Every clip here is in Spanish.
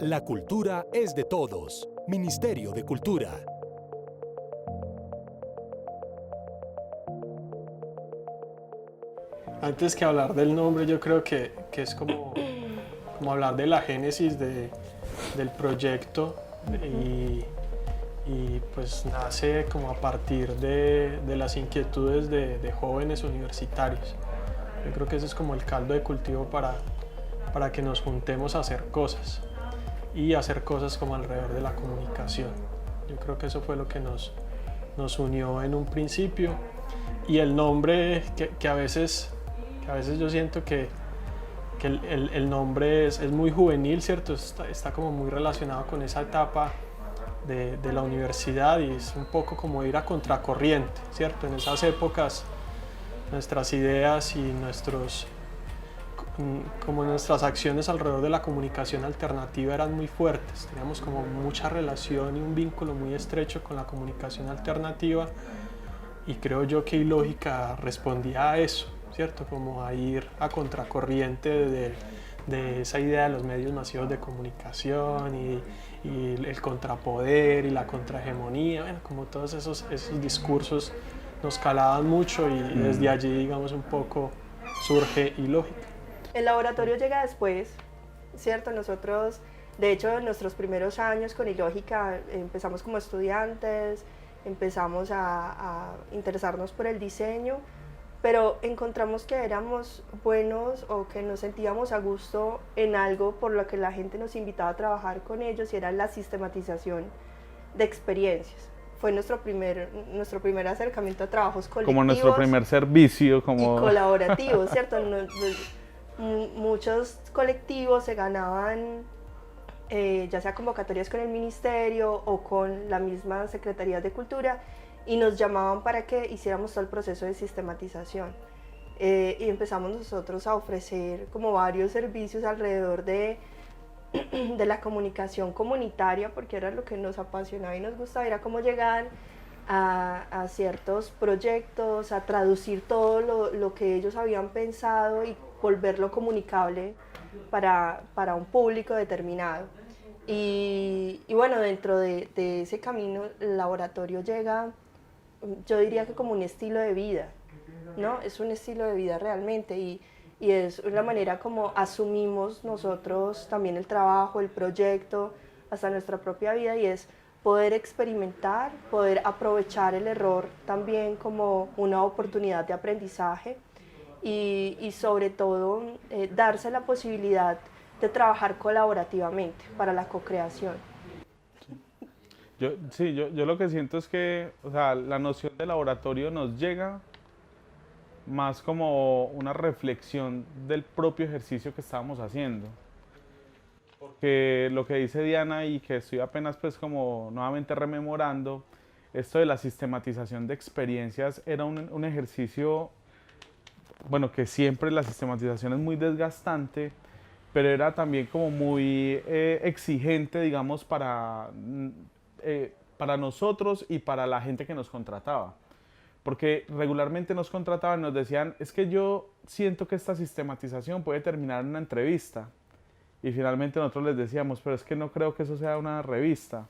La cultura es de todos. Ministerio de Cultura. Antes que hablar del nombre, yo creo que es como hablar de la génesis del proyecto y pues nace como a partir de las inquietudes de jóvenes universitarios. Yo creo que ese es como el caldo de cultivo para que nos juntemos a hacer cosas y hacer cosas como alrededor de la comunicación. Yo creo que eso fue lo que nos unió en un principio, y el nombre que a veces yo siento que el nombre es muy juvenil, ¿cierto? Está como muy relacionado con esa etapa de la universidad, y es un poco como ir a contracorriente, ¿cierto? En esas épocas nuestras ideas y nuestras acciones alrededor de la comunicación alternativa eran muy fuertes. Teníamos como mucha relación y un vínculo muy estrecho con la comunicación alternativa, y creo yo que Ilógica respondía a eso, ¿cierto? Como a ir a contracorriente de esa idea de los medios masivos de comunicación y el contrapoder y la contrahegemonía. Bueno, como todos esos discursos nos calaban mucho, y desde allí, digamos, un poco surge Ilógica. El laboratorio llega después, ¿cierto? Nosotros, de hecho, en nuestros primeros años con Ilógica empezamos como estudiantes, empezamos a interesarnos por el diseño, pero encontramos que éramos buenos o que nos sentíamos a gusto en algo por lo que la gente nos invitaba a trabajar con ellos, y era la sistematización de experiencias. Fue nuestro primer acercamiento a trabajos colectivos. Como nuestro primer servicio. Y colaborativos, ¿cierto? Muchos colectivos se ganaban ya sea convocatorias con el ministerio o con la misma Secretaría de Cultura, y nos llamaban para que hiciéramos todo el proceso de sistematización. Y empezamos nosotros a ofrecer como varios servicios alrededor de la comunicación comunitaria, porque era lo que nos apasionaba y nos gustaba, era cómo llegar a ciertos proyectos, a traducir todo lo que ellos habían pensado y volverlo comunicable para un público determinado. Y bueno, dentro de ese camino, el laboratorio llega, yo diría que como un estilo de vida, ¿no? Es un estilo de vida realmente, y es la manera como asumimos nosotros también el trabajo, el proyecto, hasta nuestra propia vida, y es poder experimentar, poder aprovechar el error también como una oportunidad de aprendizaje, y sobre todo darse la posibilidad de trabajar colaborativamente para la co-creación. Yo lo que siento es que, o sea, la noción de laboratorio nos llega más como una reflexión del propio ejercicio que estábamos haciendo. Porque lo que dice Diana, y que estoy apenas pues como nuevamente rememorando, esto de la sistematización de experiencias era un ejercicio, bueno, que siempre la sistematización es muy desgastante, pero era también como muy exigente, digamos, para nosotros y para la gente que nos contrataba. Porque regularmente nos contrataban y nos decían, es que yo siento que esta sistematización puede terminar en una entrevista. Y finalmente nosotros les decíamos, pero es que no creo que eso sea una revista.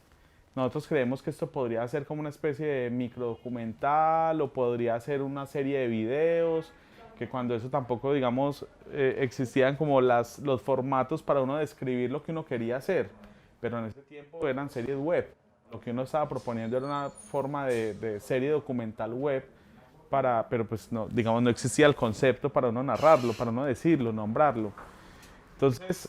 Nosotros creemos que esto podría ser como una especie de microdocumental, o podría ser una serie de videos, que cuando eso tampoco, digamos, existían como los formatos para uno describir lo que uno quería hacer. Pero en ese tiempo eran series web. Lo que uno estaba proponiendo era una forma de serie documental web, pero pues no, digamos, no existía el concepto para uno narrarlo, para uno decirlo, nombrarlo. Entonces,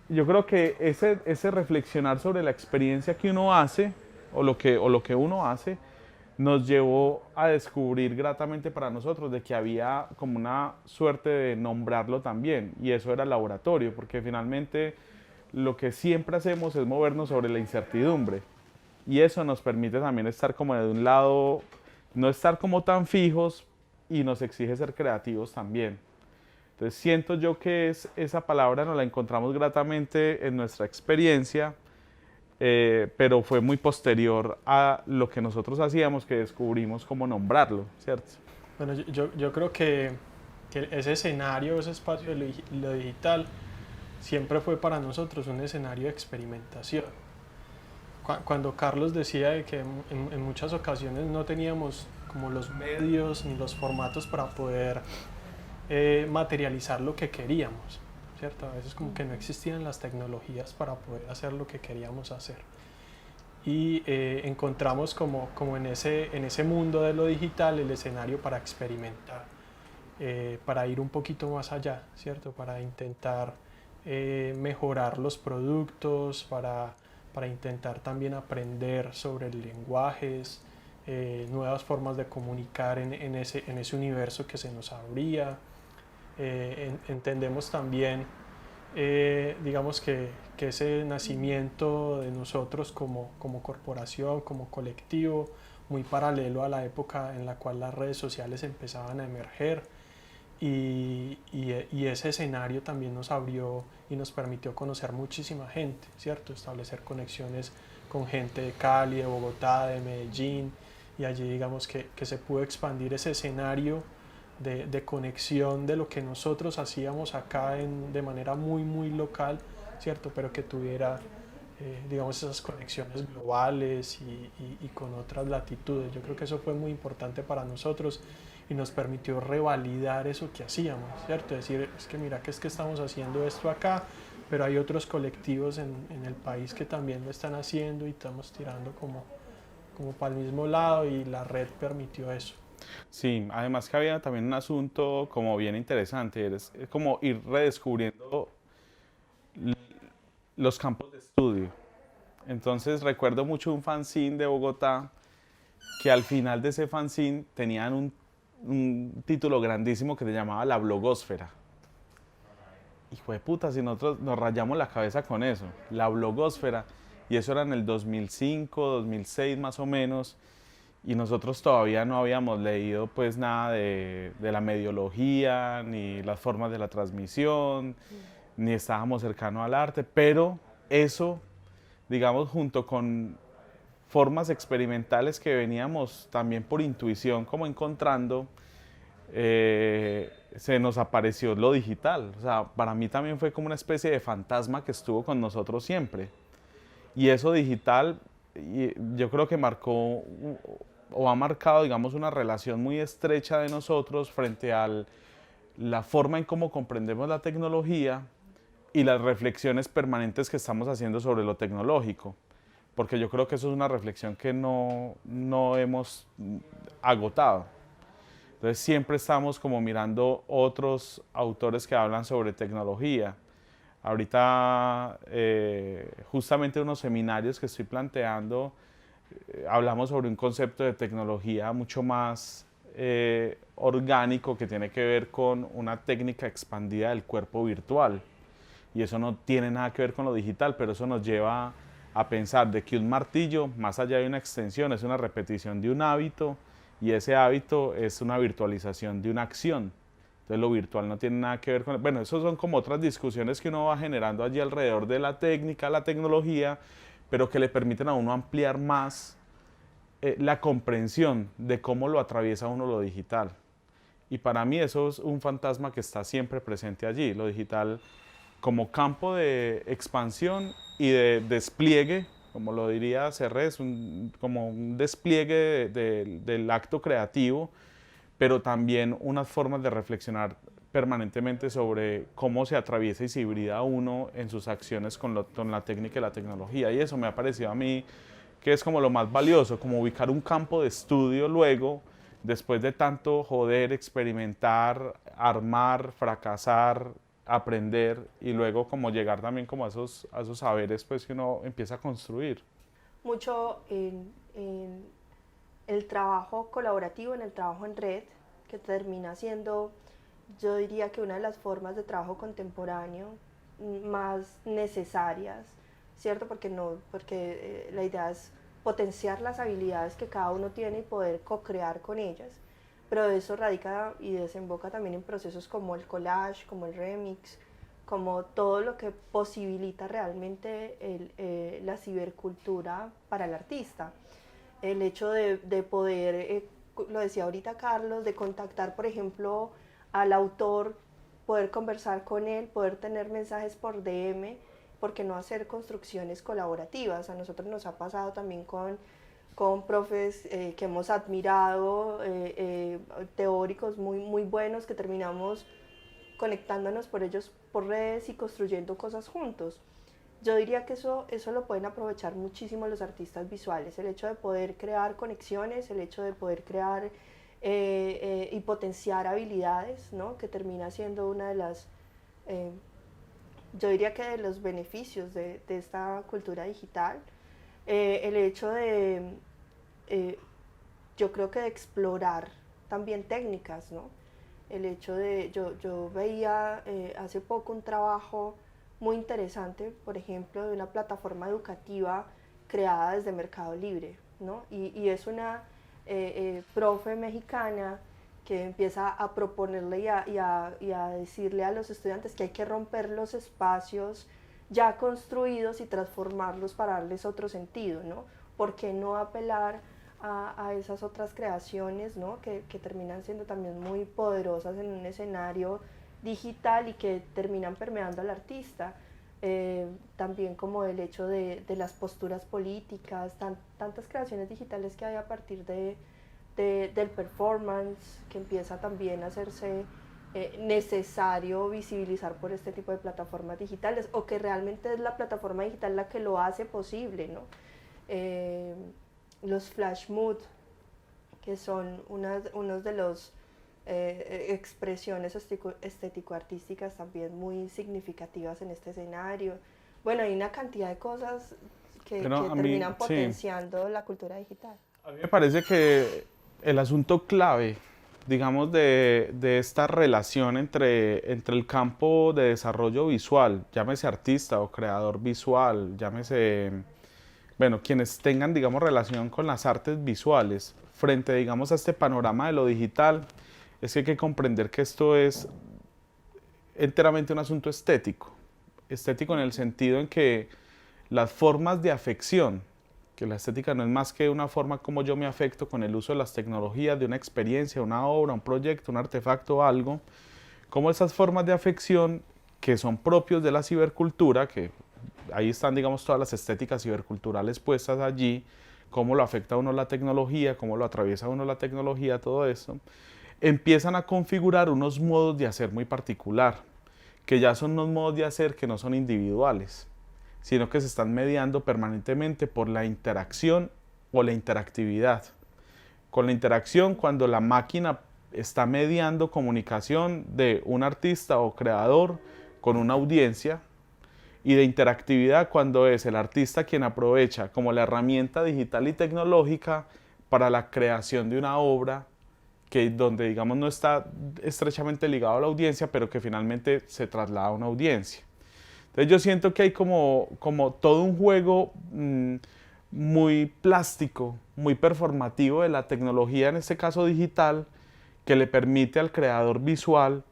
yo creo que ese reflexionar sobre la experiencia que uno hace, o lo que uno hace, nos llevó a descubrir gratamente para nosotros de que había como una suerte de nombrarlo también, y eso era el laboratorio, porque finalmente lo que siempre hacemos es movernos sobre la incertidumbre, y eso nos permite también estar como de un lado, no estar como tan fijos, y nos exige ser creativos también. Entonces siento yo que esa palabra nos la encontramos gratamente en nuestra experiencia, pero fue muy posterior a lo que nosotros hacíamos, que descubrimos cómo nombrarlo, ¿cierto? Bueno, yo creo que ese escenario, ese espacio de lo digital, siempre fue para nosotros un escenario de experimentación. Cuando Carlos decía de que en muchas ocasiones no teníamos como los medios ni los formatos para poder materializar lo que queríamos, ¿cierto? A veces como que no existían las tecnologías para poder hacer lo que queríamos hacer. Y encontramos como en ese mundo de lo digital el escenario para experimentar, para ir un poquito más allá, ¿cierto? Para intentar mejorar los productos, para intentar también aprender sobre lenguajes, nuevas formas de comunicar en ese universo que se nos abría. Entendemos también, digamos que ese nacimiento de nosotros como corporación, como colectivo, muy paralelo a la época en la cual las redes sociales empezaban a emerger, y ese escenario también nos abrió y nos permitió conocer muchísima gente, ¿cierto? Establecer conexiones con gente de Cali, de Bogotá, de Medellín, y allí digamos que se pudo expandir ese escenario de conexión de lo que nosotros hacíamos acá de manera muy local, ¿cierto? Pero que tuviera, digamos, esas conexiones globales y con otras latitudes. Yo creo que eso fue muy importante para nosotros y nos permitió revalidar eso que hacíamos, ¿cierto? Decir, es que mira que estamos haciendo esto acá, pero hay otros colectivos en el país que también lo están haciendo y estamos tirando como para el mismo lado, y la red permitió eso. Sí, además que había también un asunto como bien interesante, es como ir redescubriendo los campos de estudio. Entonces recuerdo mucho un fanzine de Bogotá que al final de ese fanzine tenían un título grandísimo que se llamaba La Blogosfera. Hijo de puta, si nosotros nos rayamos la cabeza con eso, la blogosfera, y eso era en el 2005, 2006 más o menos, y nosotros todavía no habíamos leído pues nada de la mediología, ni las formas de la transmisión, ni estábamos cercanos al arte, pero eso, digamos, junto con formas experimentales que veníamos también por intuición como encontrando, se nos apareció lo digital. O sea, para mí también fue como una especie de fantasma que estuvo con nosotros siempre. Y eso digital, yo creo que marcó o ha marcado, digamos, una relación muy estrecha de nosotros frente a la forma en cómo comprendemos la tecnología y las reflexiones permanentes que estamos haciendo sobre lo tecnológico. Porque yo creo que eso es una reflexión que no hemos agotado. Entonces siempre estamos como mirando otros autores que hablan sobre tecnología. Ahorita justamente unos seminarios que estoy planteando, hablamos sobre un concepto de tecnología mucho más orgánico que tiene que ver con una técnica expandida del cuerpo virtual. Y eso no tiene nada que ver con lo digital, pero eso nos lleva a pensar de que un martillo, más allá de una extensión, es una repetición de un hábito, y ese hábito es una virtualización de una acción. Entonces lo virtual no tiene nada que ver con... Bueno, eso son como otras discusiones que uno va generando allí alrededor de la técnica, la tecnología, pero que le permiten a uno ampliar más la comprensión de cómo lo atraviesa uno lo digital. Y para mí eso es un fantasma que está siempre presente allí, lo digital como campo de expansión y de despliegue, como lo diría Serres, como un despliegue del acto creativo, pero también unas formas de reflexionar permanentemente sobre cómo se atraviesa y se hibrida uno en sus acciones con la técnica y la tecnología. Y eso me ha parecido a mí que es como lo más valioso, como ubicar un campo de estudio luego, después de tanto joder, experimentar, armar, fracasar, aprender, y luego como llegar también como a esos saberes pues que uno empieza a construir. Mucho en el trabajo colaborativo, en el trabajo en red, que termina siendo, yo diría que una de las formas de trabajo contemporáneo más necesarias, ¿cierto? Porque la idea es potenciar las habilidades que cada uno tiene y poder co-crear con ellas. Pero eso radica y desemboca también en procesos como el collage, como el remix, como todo lo que posibilita realmente la cibercultura para el artista. El hecho de poder, lo decía ahorita Carlos, de contactar, por ejemplo, al autor poder conversar con él, poder tener mensajes por DM, porque no hacer construcciones colaborativas. A nosotros nos ha pasado también con profes que hemos admirado, teóricos muy buenos, que terminamos conectándonos por ellos por redes y construyendo cosas juntos. Yo diría que eso lo pueden aprovechar muchísimo los artistas visuales, el hecho de poder crear conexiones, el hecho de poder crear y potenciar habilidades, ¿no? Que termina siendo una de las, yo diría que de los beneficios de esta cultura digital. El hecho de, yo creo que de explorar también técnicas, ¿no? El hecho de, yo veía hace poco un trabajo muy interesante, por ejemplo, de una plataforma educativa creada desde Mercado Libre, ¿no? Y es una profe mexicana que empieza a proponerle y a decirle a los estudiantes que hay que romper los espacios ya construidos y transformarlos para darles otro sentido, ¿no? ¿Por qué no apelar a esas otras creaciones, ¿no? que terminan siendo también muy poderosas en un escenario digital y que terminan permeando al artista? También como el hecho de las posturas políticas, tantas creaciones digitales que hay a partir del performance, que empieza también a hacerse necesario visibilizar por este tipo de plataformas digitales, o que realmente es la plataforma digital la que lo hace posible, ¿no? Los flash mood, que son unos de los expresiones estético-artísticas también muy significativas en este escenario. Bueno, hay una cantidad de cosas que terminan potenciando la cultura digital. A mí me parece que el asunto clave, digamos, de esta relación entre el campo de desarrollo visual, llámese artista o creador visual, llámese, bueno, quienes tengan, digamos, relación con las artes visuales, frente, digamos, a este panorama de lo digital, es que hay que comprender que esto es enteramente un asunto estético. Estético en el sentido en que las formas de afección, que la estética no es más que una forma como yo me afecto con el uso de las tecnologías, de una experiencia, una obra, un proyecto, un artefacto o algo, como esas formas de afección que son propios de la cibercultura, que ahí están, digamos, todas las estéticas ciberculturales puestas allí, cómo lo afecta a uno la tecnología, cómo lo atraviesa a uno la tecnología, todo eso, empiezan a configurar unos modos de hacer muy particular, que ya son unos modos de hacer que no son individuales, sino que se están mediando permanentemente por la interacción o la interactividad. Con la interacción, cuando la máquina está mediando comunicación de un artista o creador con una audiencia, y de interactividad cuando es el artista quien aprovecha como la herramienta digital y tecnológica para la creación de una obra donde, digamos, no está estrechamente ligado a la audiencia, pero que finalmente se traslada a una audiencia. Entonces yo siento que hay como todo un juego muy plástico, muy performativo de la tecnología, en este caso digital, que le permite al creador visual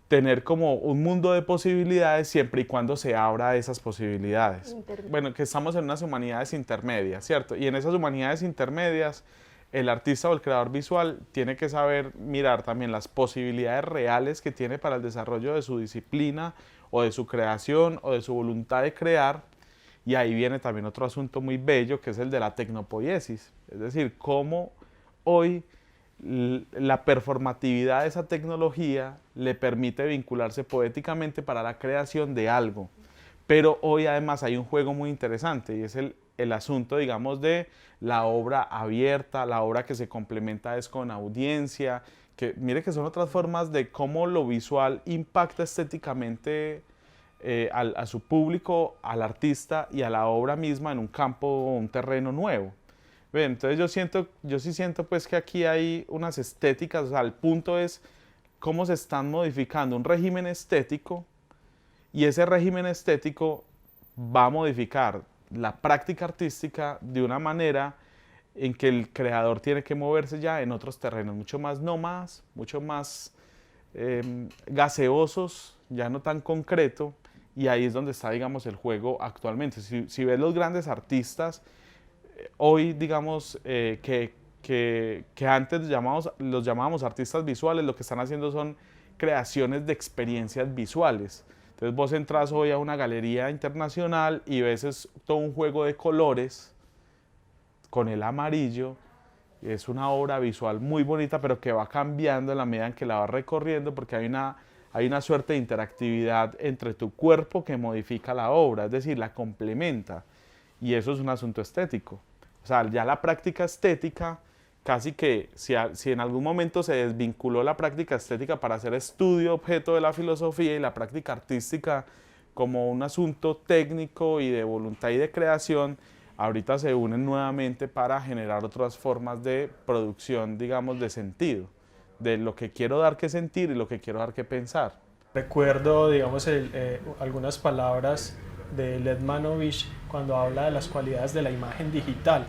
tener como un mundo de posibilidades siempre y cuando se abra esas posibilidades. Bueno, que estamos en unas humanidades intermedias, ¿cierto? Y en esas humanidades intermedias, el artista o el creador visual tiene que saber mirar también las posibilidades reales que tiene para el desarrollo de su disciplina o de su creación o de su voluntad de crear. Y ahí viene también otro asunto muy bello, que es el de la tecnopoiesis. Es decir, cómo hoy la performatividad de esa tecnología le permite vincularse poéticamente para la creación de algo. Pero hoy además hay un juego muy interesante y es el asunto, digamos, de la obra abierta, la obra que se complementa es con audiencia, que mire que son otras formas de cómo lo visual impacta estéticamente a su público, al artista y a la obra misma en un campo o un terreno nuevo. Bien, entonces yo sí siento pues que aquí hay unas estéticas, o sea, el punto es cómo se están modificando un régimen estético y ese régimen estético va a modificar la práctica artística de una manera en que el creador tiene que moverse ya en otros terrenos, mucho más nómadas, mucho más gaseosos, ya no tan concreto, y ahí es donde está, digamos, el juego actualmente. Si ves los grandes artistas, hoy, digamos, que antes los llamábamos artistas visuales, lo que están haciendo son creaciones de experiencias visuales. Entonces vos entras hoy a una galería internacional y ves todo un juego de colores con el amarillo. Es una obra visual muy bonita, pero que va cambiando en la medida en que la vas recorriendo, porque hay una suerte de interactividad entre tu cuerpo que modifica la obra, es decir, la complementa. Y eso es un asunto estético. O sea, ya la práctica estética, casi que si en algún momento se desvinculó la práctica estética para hacer estudio objeto de la filosofía y la práctica artística como un asunto técnico y de voluntad y de creación, ahorita se unen nuevamente para generar otras formas de producción, digamos, de sentido, de lo que quiero dar que sentir y lo que quiero dar que pensar. Recuerdo, digamos, algunas palabras de Ledmanovich cuando habla de las cualidades de la imagen digital,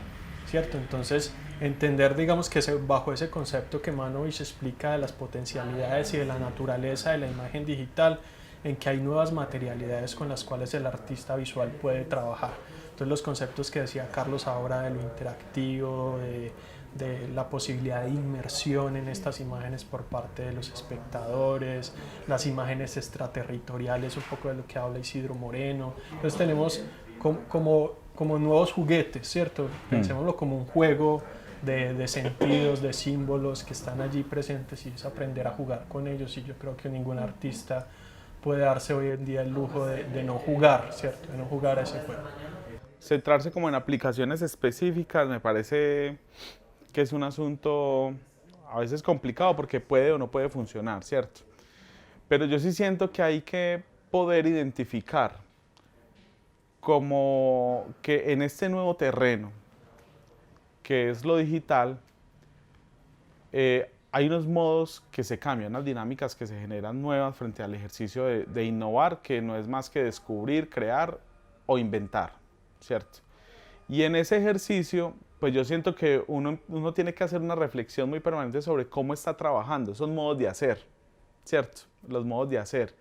¿cierto? Entonces, entender, digamos, que bajo ese concepto que Manovich explica de las potencialidades y de la naturaleza de la imagen digital, en que hay nuevas materialidades con las cuales el artista visual puede trabajar. Entonces, los conceptos que decía Carlos ahora de lo interactivo, de la posibilidad de inmersión en estas imágenes por parte de los espectadores, las imágenes extraterritoriales, un poco de lo que habla Isidro Moreno. Entonces tenemos como nuevos juguetes, ¿cierto? Pensémoslo como un juego de sentidos, de símbolos que están allí presentes, y es aprender a jugar con ellos, y yo creo que ningún artista puede darse hoy en día el lujo de no jugar, ¿cierto? De no jugar a ese juego. Centrarse como en aplicaciones específicas me parece que es un asunto a veces complicado porque puede o no puede funcionar, ¿cierto? Pero yo sí siento que hay que poder identificar como que en este nuevo terreno, que es lo digital, hay unos modos que se cambian, unas dinámicas que se generan nuevas frente al ejercicio de innovar, que no es más que descubrir, crear o inventar, ¿cierto? Y en ese ejercicio, pues yo siento que uno tiene que hacer una reflexión muy permanente sobre cómo está trabajando, esos modos de hacer, ¿cierto? Los modos de hacer.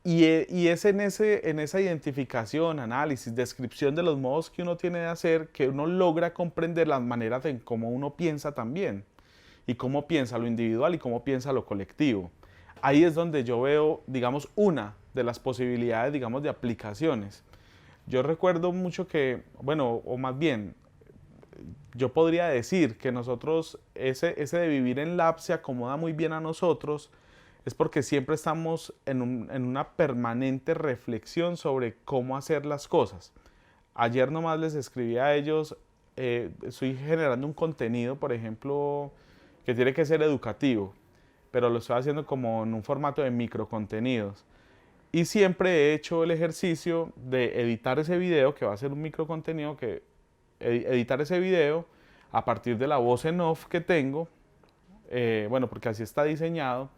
Y es en esa identificación, análisis, descripción de los modos que uno tiene de hacer, que uno logra comprender las maneras en cómo uno piensa también, y cómo piensa lo individual y cómo piensa lo colectivo. Ahí es donde yo veo, digamos, una de las posibilidades, digamos, de aplicaciones. Yo recuerdo mucho que, bueno, o más bien, yo podría decir que nosotros, ese de vivir en lab se acomoda muy bien a nosotros, es porque siempre estamos en una permanente reflexión sobre cómo hacer las cosas. Ayer nomás les escribí a ellos, estoy generando un contenido, por ejemplo, que tiene que ser educativo, pero lo estoy haciendo como en un formato de microcontenidos. Y siempre he hecho el ejercicio de editar ese video, que va a ser un microcontenido, editar ese video a partir de la voz en off que tengo, bueno, porque así está diseñado,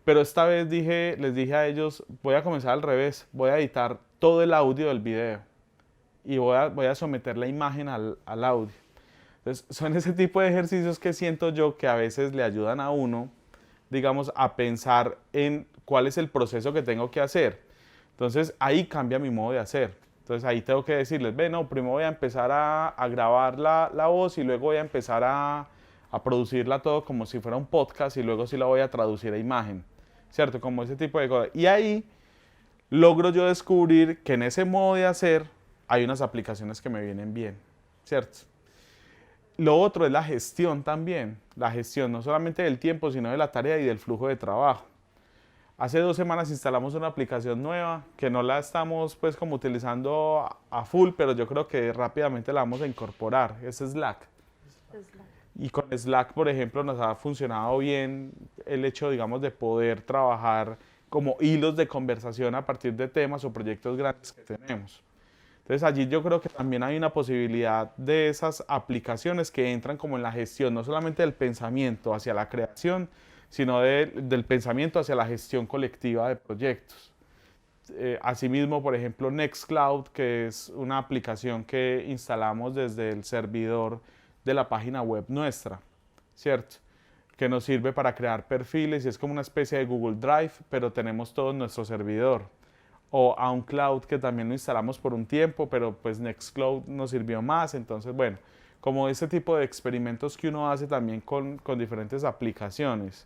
pero esta vez les dije a ellos, voy a comenzar al revés, voy a editar todo el audio del video y voy a someter la imagen al audio. Entonces, son ese tipo de ejercicios que siento yo que a veces le ayudan a uno, digamos, a pensar en cuál es el proceso que tengo que hacer. Entonces, ahí cambia mi modo de hacer. Entonces, ahí tengo que decirles, no, primero voy a empezar a grabar la voz y luego voy a empezar a producirla todo como si fuera un podcast y luego sí la voy a traducir a imagen, ¿cierto? Como ese tipo de cosas. Y ahí logro yo descubrir que en ese modo de hacer hay unas aplicaciones que me vienen bien, ¿cierto? Lo otro es la gestión también, la gestión no solamente del tiempo, sino de la tarea y del flujo de trabajo. Hace 2 semanas instalamos una aplicación nueva que no la estamos pues como utilizando a full, pero yo creo que rápidamente la vamos a incorporar, es Slack. Y con Slack, por ejemplo, nos ha funcionado bien el hecho, digamos, de poder trabajar como hilos de conversación a partir de temas o proyectos grandes que tenemos. Entonces allí yo creo que también hay una posibilidad de esas aplicaciones que entran como en la gestión, no solamente del pensamiento hacia la creación, sino del pensamiento hacia la gestión colectiva de proyectos. Asimismo, por ejemplo, Nextcloud, que es una aplicación que instalamos desde el servidor de la página web nuestra, ¿cierto? Que nos sirve para crear perfiles y es como una especie de Google Drive, pero tenemos todo en nuestro servidor. O OnCloud, que también lo instalamos por un tiempo, pero pues Nextcloud nos sirvió más. Entonces, bueno, como ese tipo de experimentos que uno hace también con diferentes aplicaciones.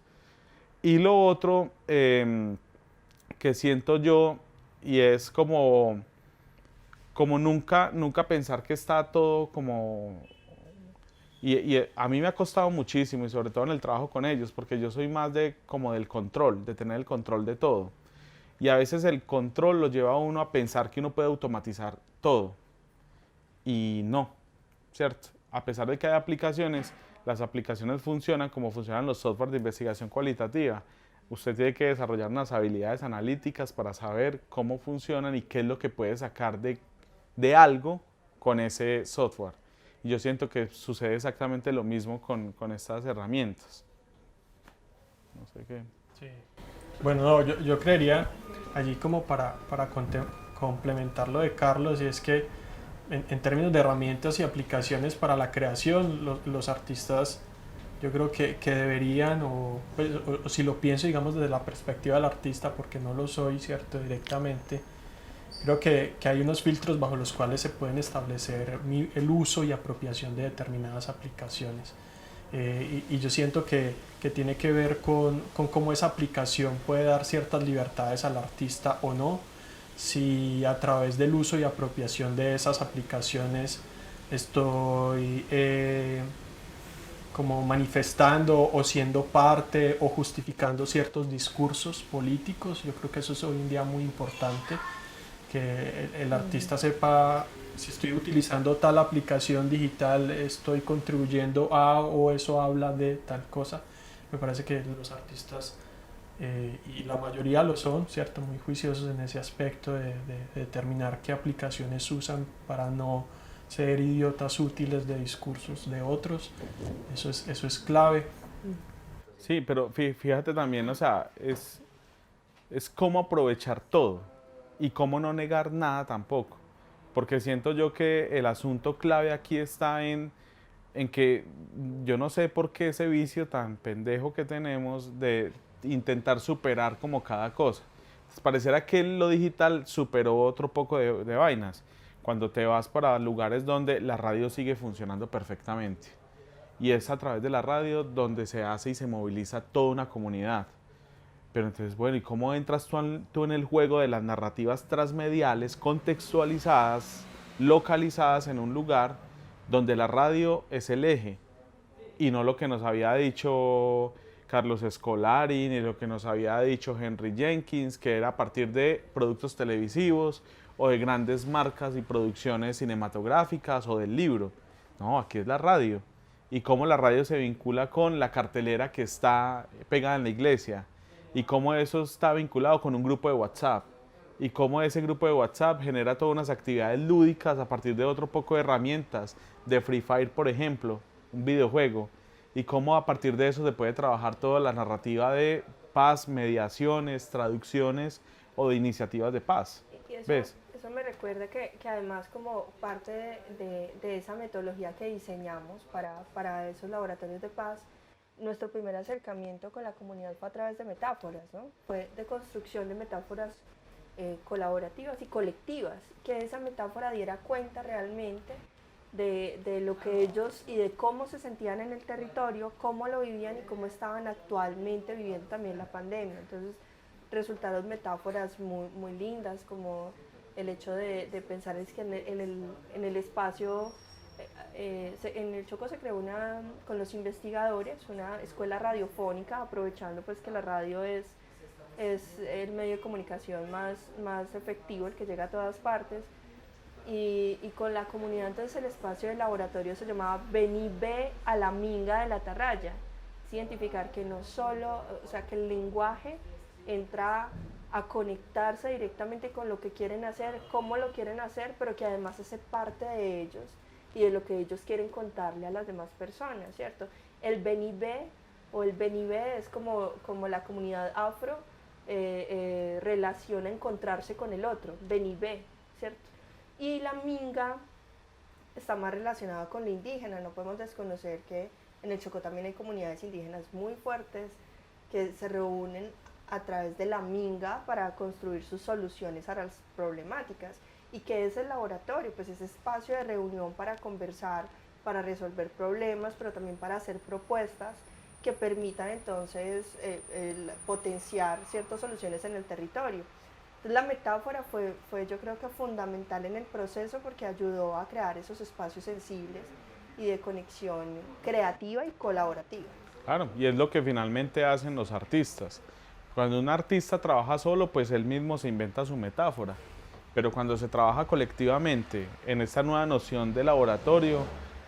Y lo otro que siento yo, y es como nunca pensar que está todo como... Y a mí me ha costado muchísimo, y sobre todo en el trabajo con ellos, porque yo soy más como del control, de tener el control de todo. Y a veces el control lo lleva a uno a pensar que uno puede automatizar todo. Y no, ¿cierto? A pesar de que hay aplicaciones, las aplicaciones funcionan como funcionan los softwares de investigación cualitativa. Usted tiene que desarrollar unas habilidades analíticas para saber cómo funcionan y qué es lo que puede sacar de algo con ese software. Y yo siento que sucede exactamente lo mismo con estas herramientas. No sé qué. Sí. Bueno, no, yo creería allí como para complementar lo de Carlos, y es que en términos de herramientas y aplicaciones para la creación, los artistas yo creo que deberían, o si lo pienso digamos desde la perspectiva del artista, porque no lo soy, ¿cierto? Directamente, creo que hay unos filtros bajo los cuales se pueden establecer el uso y apropiación de determinadas aplicaciones. Y yo siento que tiene que ver con cómo esa aplicación puede dar ciertas libertades al artista o no, si a través del uso y apropiación de esas aplicaciones estoy como manifestando o siendo parte o justificando ciertos discursos políticos. Yo creo que eso es hoy en día muy importante, que el artista sepa: si estoy utilizando tal aplicación digital, estoy contribuyendo a, o eso habla de tal cosa. Me parece que los artistas, y la mayoría lo son, ¿cierto?, muy juiciosos en ese aspecto de determinar qué aplicaciones usan para no ser idiotas útiles de discursos de otros. Eso es clave. Sí, pero fíjate también, o sea, es cómo aprovechar todo y cómo no negar nada tampoco. Porque siento yo que el asunto clave aquí está en que yo no sé por qué ese vicio tan pendejo que tenemos de intentar superar como cada cosa. Entonces, pareciera que lo digital superó otro poco de vainas. Cuando te vas para lugares donde la radio sigue funcionando perfectamente. Y es a través de la radio donde se hace y se moviliza toda una comunidad. Pero entonces, bueno, ¿y cómo entras tú en el juego de las narrativas transmediales, contextualizadas, localizadas en un lugar donde la radio es el eje? Y no lo que nos había dicho Carlos Scolari, ni lo que nos había dicho Henry Jenkins, que era a partir de productos televisivos o de grandes marcas y producciones cinematográficas o del libro. No, aquí es la radio. Y cómo la radio se vincula con la cartelera que está pegada en la iglesia. Y cómo eso está vinculado con un grupo de WhatsApp. Y cómo ese grupo de WhatsApp genera todas unas actividades lúdicas a partir de otro poco de herramientas, de Free Fire, por ejemplo, un videojuego. Y cómo a partir de eso se puede trabajar toda la narrativa de paz, mediaciones, traducciones o de iniciativas de paz. ¿Ves? Eso me recuerda que además, como parte de esa metodología que diseñamos para esos laboratorios de paz, nuestro primer acercamiento con la comunidad fue a través de metáforas, ¿no? Fue de construcción de metáforas colaborativas y colectivas, que esa metáfora diera cuenta realmente de lo que ellos y de cómo se sentían en el territorio, cómo lo vivían y cómo estaban actualmente viviendo también la pandemia. Entonces resultaron metáforas muy lindas, como el hecho de pensar es que en el espacio, en el Chocó se creó con los investigadores una escuela radiofónica, aprovechando pues que la radio es el medio de comunicación más efectivo, el que llega a todas partes. Y con la comunidad, entonces el espacio del laboratorio se llamaba Ven y ve a la minga de la atarraya. Es identificar que no solo, o sea, que el lenguaje entra a conectarse directamente con lo que quieren hacer, cómo lo quieren hacer, pero que además hace parte de ellos y de lo que ellos quieren contarle a las demás personas, ¿cierto? El Ven y ve, o el Ven y ve, es como la comunidad afro relaciona encontrarse con el otro, Ven y ve, ¿cierto? Y la minga está más relacionada con la indígena. No podemos desconocer que en el Chocó también hay comunidades indígenas muy fuertes que se reúnen a través de la minga para construir sus soluciones a las problemáticas. ¿Y qué es el laboratorio? Pues ese espacio de reunión para conversar, para resolver problemas, pero también para hacer propuestas que permitan entonces el potenciar ciertas soluciones en el territorio. Entonces la metáfora fue yo creo que fundamental en el proceso porque ayudó a crear esos espacios sensibles y de conexión creativa y colaborativa. Claro, y es lo que finalmente hacen los artistas. Cuando un artista trabaja solo, pues él mismo se inventa su metáfora. Pero cuando se trabaja colectivamente en esta nueva noción de laboratorio,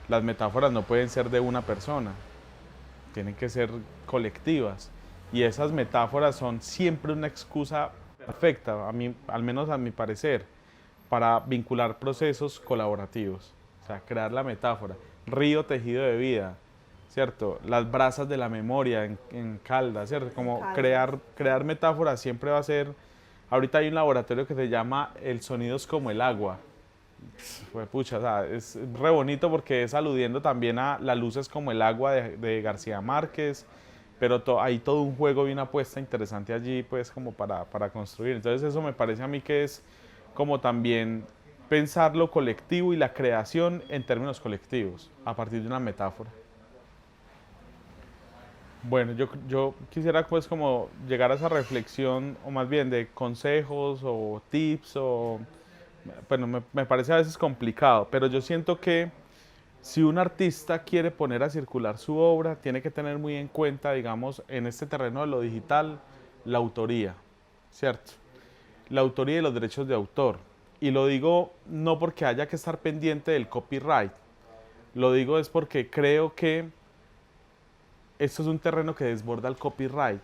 las metáforas no pueden ser de una persona, tienen que ser colectivas. Y esas metáforas son siempre una excusa perfecta, a mí, al menos a mi parecer, para vincular procesos colaborativos. O sea, crear la metáfora. Río tejido de vida, ¿cierto? Las brasas de la memoria en Caldas, ¿cierto? Como crear metáforas siempre va a ser... Ahorita hay un laboratorio que se llama El sonido es como el agua. Pues pucha, o sea, es re bonito porque es aludiendo también a La luz es como el agua de García Márquez, pero hay todo un juego y una apuesta interesante allí, pues, como para construir. Entonces eso me parece a mí que es como también pensar lo colectivo y la creación en términos colectivos, a partir de una metáfora. Bueno, yo quisiera pues como llegar a esa reflexión, o más bien de consejos o tips, o bueno, me parece a veces complicado, pero yo siento que si un artista quiere poner a circular su obra, tiene que tener muy en cuenta, digamos, en este terreno de lo digital, la autoría, ¿cierto? La autoría y los derechos de autor. Y lo digo no porque haya que estar pendiente del copyright, lo digo es porque creo que esto es un terreno que desborda el copyright,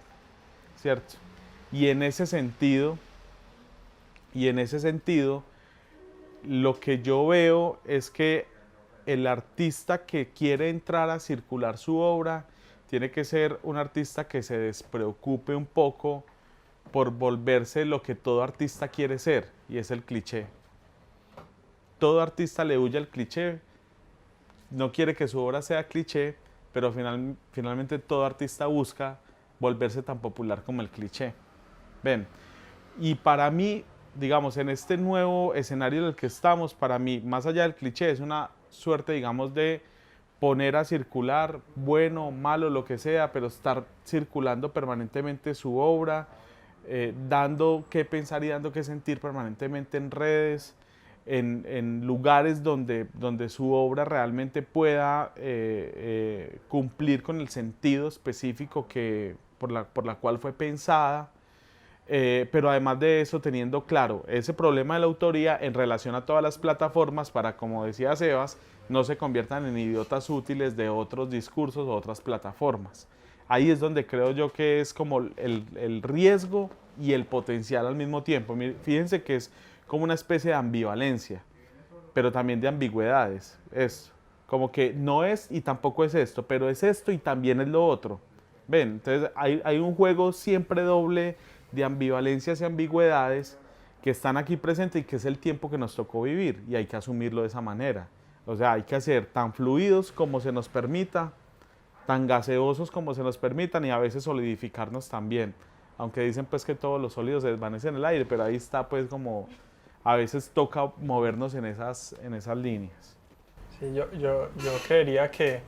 ¿cierto? Y en ese sentido, lo que yo veo es que el artista que quiere entrar a circular su obra tiene que ser un artista que se despreocupe un poco por volverse lo que todo artista quiere ser, y es el cliché. Todo artista le huye al cliché, no quiere que su obra sea cliché, pero finalmente todo artista busca volverse tan popular como el cliché. Ven, y para mí, digamos, en este nuevo escenario en el que estamos, para mí, más allá del cliché, es una suerte, digamos, de poner a circular, bueno, malo, lo que sea, pero estar circulando permanentemente su obra, dando qué pensar y dando qué sentir permanentemente en redes, en lugares donde su obra realmente pueda cumplir con el sentido específico por la cual fue pensada, pero además de eso teniendo claro ese problema de la autoría en relación a todas las plataformas para, como decía Sebas, no se conviertan en idiotas útiles de otros discursos o otras plataformas. Ahí es donde creo yo que es como el riesgo y el potencial al mismo tiempo. Fíjense que es como una especie de ambivalencia, pero también de ambigüedades. Es como que no es y tampoco es esto, pero es esto y también es lo otro. ¿Ven? Entonces hay un juego siempre doble de ambivalencias y ambigüedades que están aquí presentes y que es el tiempo que nos tocó vivir y hay que asumirlo de esa manera. O sea, hay que ser tan fluidos como se nos permita, tan gaseosos como se nos permitan y a veces solidificarnos también. Aunque dicen pues que todos los sólidos se desvanecen en el aire, pero ahí está pues como a veces toca movernos en esas líneas. Sí, yo creería que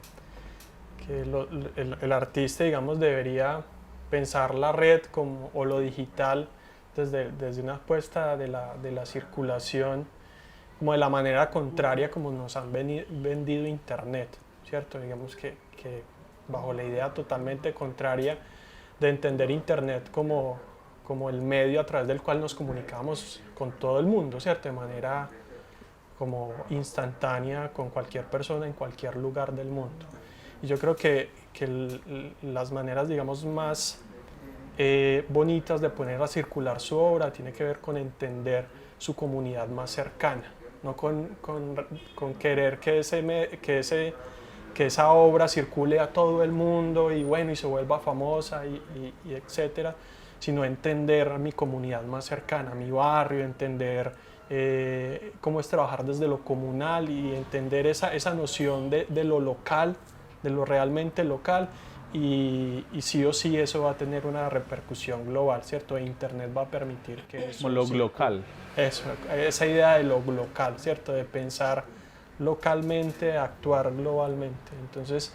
el artista, digamos, debería pensar la red o lo digital desde una apuesta de la circulación, como de la manera contraria como nos han vendido Internet, ¿cierto? Digamos que bajo la idea totalmente contraria de entender Internet como el medio a través del cual nos comunicamos con todo el mundo, ¿cierto? De manera como instantánea con cualquier persona en cualquier lugar del mundo. Y yo creo que las maneras, digamos, más bonitas de poner a circular su obra tiene que ver con entender su comunidad más cercana, no con querer que esa obra circule a todo el mundo y bueno, y se vuelva famosa y etcétera, sino entender a mi comunidad más cercana, a mi barrio, entender cómo es trabajar desde lo comunal y entender esa noción de lo local, de lo realmente local, y sí o sí eso va a tener una repercusión global, ¿cierto? E Internet va a permitir que eso... Como lo local. Eso, esa idea de lo local, ¿cierto? De pensar localmente, actuar globalmente. Entonces,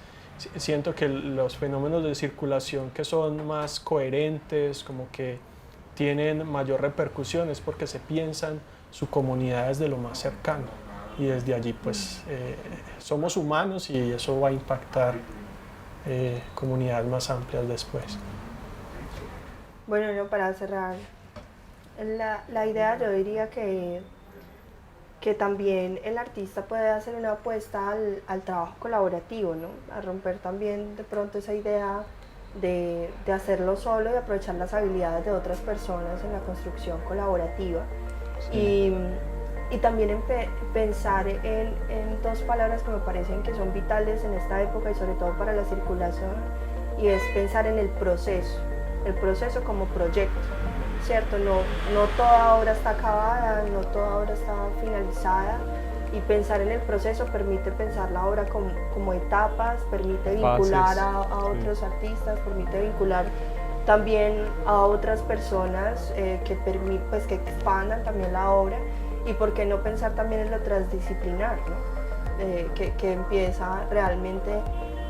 siento que los fenómenos de circulación que son más coherentes, como que tienen mayor repercusión, es porque se piensan su comunidad desde lo más cercano y desde allí pues somos humanos y eso va a impactar comunidades más amplias después. Bueno, no, para cerrar la idea, yo diría que también el artista puede hacer una apuesta al trabajo colaborativo, ¿no? A romper también de pronto esa idea de hacerlo solo y aprovechar las habilidades de otras personas en la construcción colaborativa. Sí. Y también pensar en dos palabras que me parecen que son vitales en esta época y sobre todo para la circulación, y es pensar en el proceso como proyecto, ¿cierto? No toda obra está acabada, no toda obra está finalizada, y pensar en el proceso permite pensar la obra como etapas, permite vincular a otros artistas, permite vincular también a otras personas pues, que expandan también la obra, y por qué no pensar también en lo transdisciplinar, ¿no? Que empieza realmente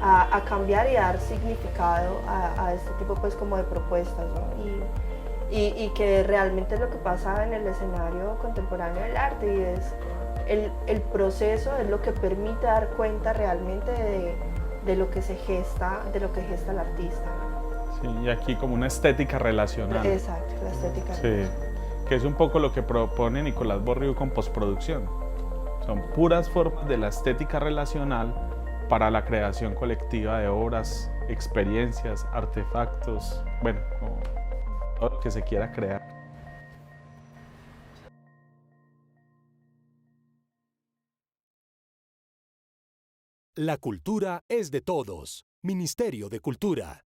a cambiar y a dar significado a este tipo pues, como de propuestas, ¿no? Y que realmente es lo que pasa en el escenario contemporáneo del arte, y es el proceso es lo que permite dar cuenta realmente de lo que se gesta, de lo que gesta el artista. Sí, y aquí como una estética relacional. Exacto, la estética relacional. Que es un poco lo que propone Nicolás Borriu con postproducción. Son puras formas de la estética relacional para la creación colectiva de obras, experiencias, artefactos, bueno, todo lo que se quiera crear. La cultura es de todos. Ministerio de Cultura.